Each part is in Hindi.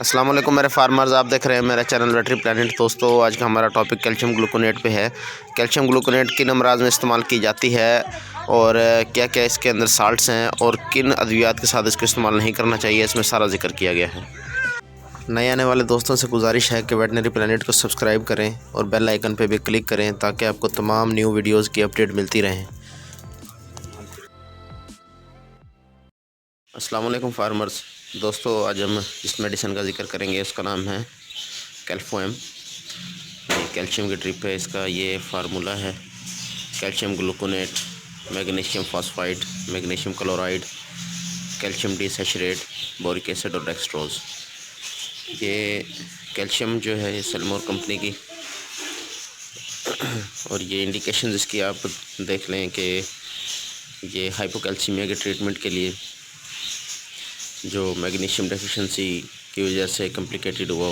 अस्सलाम वालेकुम मेरे फार्मर्स, आप देख रहे हैं मेरा चैनल वेटरी प्लानट। दोस्तों, आज का हमारा टॉपिक कैल्शियम ग्लूकोनेट पे है। कैल्शियम ग्लूकोनेट किन अमराज में इस्तेमाल की जाती है और क्या क्या इसके अंदर साल्ट्स हैं और किन अद्वियात के साथ इसको इस्तेमाल नहीं करना चाहिए, इसमें सारा जिक्र किया गया है। नए आने वाले दोस्तों से गुजारिश है कि वेटनरी प्लानट को सब्सक्राइब करें और बेल आइकन पर भी क्लिक करें ताकि आपको तमाम न्यू वीडियोज़ की अपडेट मिलती रहें। अस्सलाम वालेकुम फार्मर्स। दोस्तों, आज हम जिस मेडिसिन का जिक्र करेंगे उसका नाम है कैल्फोएम। कैल्शियम की ट्रिप है, इसका ये फार्मूला है। Calcium gluconate, magnesium phosphide, magnesium chloride, calcium D saccharate, boric acid और डेक्सट्रोज। ये कैल्शियम जो है ये सेलमोर कंपनी की, और ये इंडिकेशन इसकी आप देख लें कि ये हाइपोकैल्सीमिया के ट्रीटमेंट के लिए, जो मैग्नीशियम डेफिशिएंसी की वजह से कॉम्प्लिकेटेड हुआ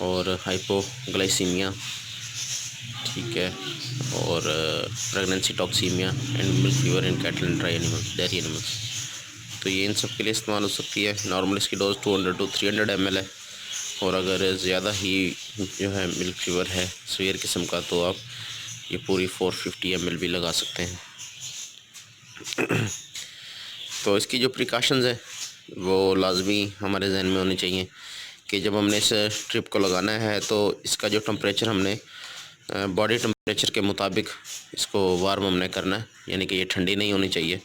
और हाइपोग्लाइसीमिया, ठीक है, और pregnancy toxaemia and milk fever in cattle and dry animals, dairy animals. तो ये इन सब के लिए इस्तेमाल हो सकती है। नॉर्मल इसकी डोज 200 to 300 ml है, और अगर ज़्यादा ही जो है मिल्क फीवर है सीवियर किस्म का, तो आप ये पूरी 450 ml भी लगा सकते हैं। तो इसकी जो प्रिकॉशंस है वो लाजमी हमारे जहन में होनी चाहिए कि जब हमने इस ट्रिप को लगाना है तो इसका जो टेम्परेचर हमने बॉडी टेम्परेचर के मुताबिक इसको वार्म हमने करना है, यानी कि ये ठंडी नहीं होनी चाहिए।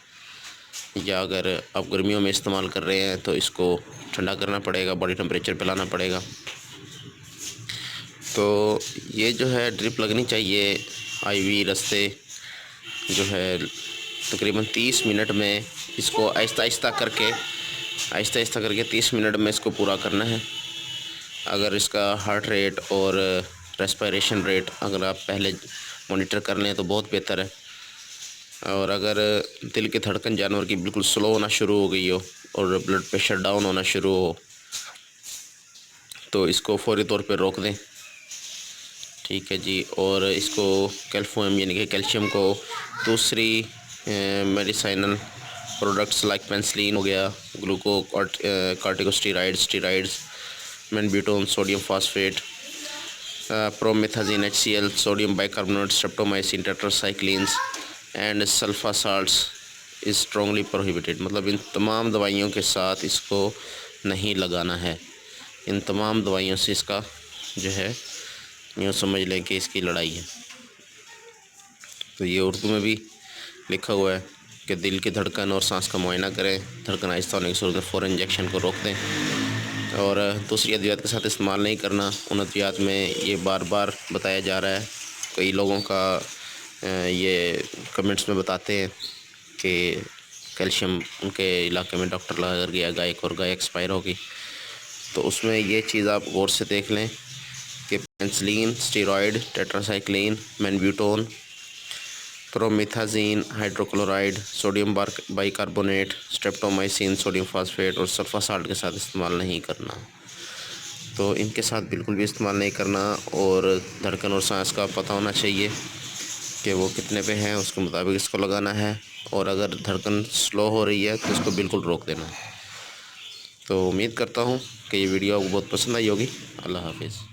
या अगर आप गर्मियों में इस्तेमाल कर रहे हैं तो इसको ठंडा करना पड़ेगा, बॉडी टेम्परेचर पे लाना पड़ेगा। तो ये जो है ड्रिप लगनी चाहिए आईवी रस्ते जो है तकरीबन 30 मिनट में। इसको आहिस्ता आहिस्ता करके 30 मिनट में इसको पूरा करना है। अगर इसका हार्ट रेट और रेस्पिरेशन रेट अगर आप पहले मॉनिटर कर लें तो बहुत बेहतर है। और अगर दिल की धड़कन जानवर की बिल्कुल स्लो होना शुरू हो गई हो और ब्लड प्रेशर डाउन होना शुरू हो तो इसको फौरी तौर पे रोक दें, ठीक है जी। और इसको कैल्फोएम यानी कि कैल्शियम को दूसरी मेडिसिनल प्रोडक्ट्स लाइक पेंसिलिन हो गया, glucocorticosteroids, menbutone, sodium phosphate, promethazine HCl, sodium bicarbonate, streptomycin, tetracyclines and sulfa salts is strongly prohibited. मतलब इन तमाम दवाइयों के साथ इसको नहीं लगाना है। इन तमाम दवाइयों से इसका जो है यूँ समझ लें कि इसकी लड़ाई है। तो ये उर्दू में भी लिखा हुआ है कि दिल की धड़कन और सांस का मुआयना करें, धड़कन आहिस्ता होने की सूरत में फ़ौरन इंजेक्शन को रोक दें, और दूसरी अद्वियात के साथ इस्तेमाल नहीं करना। उन अद्वियात में ये बार बार बताया जा रहा है, कई लोगों का ये कमेंट्स में बताते हैं कि कैल्शियम उनके इलाके में डॉक्टर लगा कर गया गाय को और गाय एक्सपायर होगी। तो उसमें ये चीज़ आप गौर से देख लें कि penicillin, steroid, tetracycline, menbutone, promethazine, hydrochloride, sodium bicarbonate, streptomycin, sodium phosphate और सल्फा साल्ट के साथ इस्तेमाल नहीं करना। तो इनके साथ बिल्कुल भी इस्तेमाल नहीं करना, और धड़कन और सांस का पता होना चाहिए कि वो कितने पे हैं, उसके मुताबिक इसको लगाना है। और अगर धड़कन स्लो हो रही है तो इसको बिल्कुल रोक देना है। तो उम्मीद करता हूँ कि ये वीडियो आपको बहुत पसंद आई होगी। अल्लाह हाफिज़।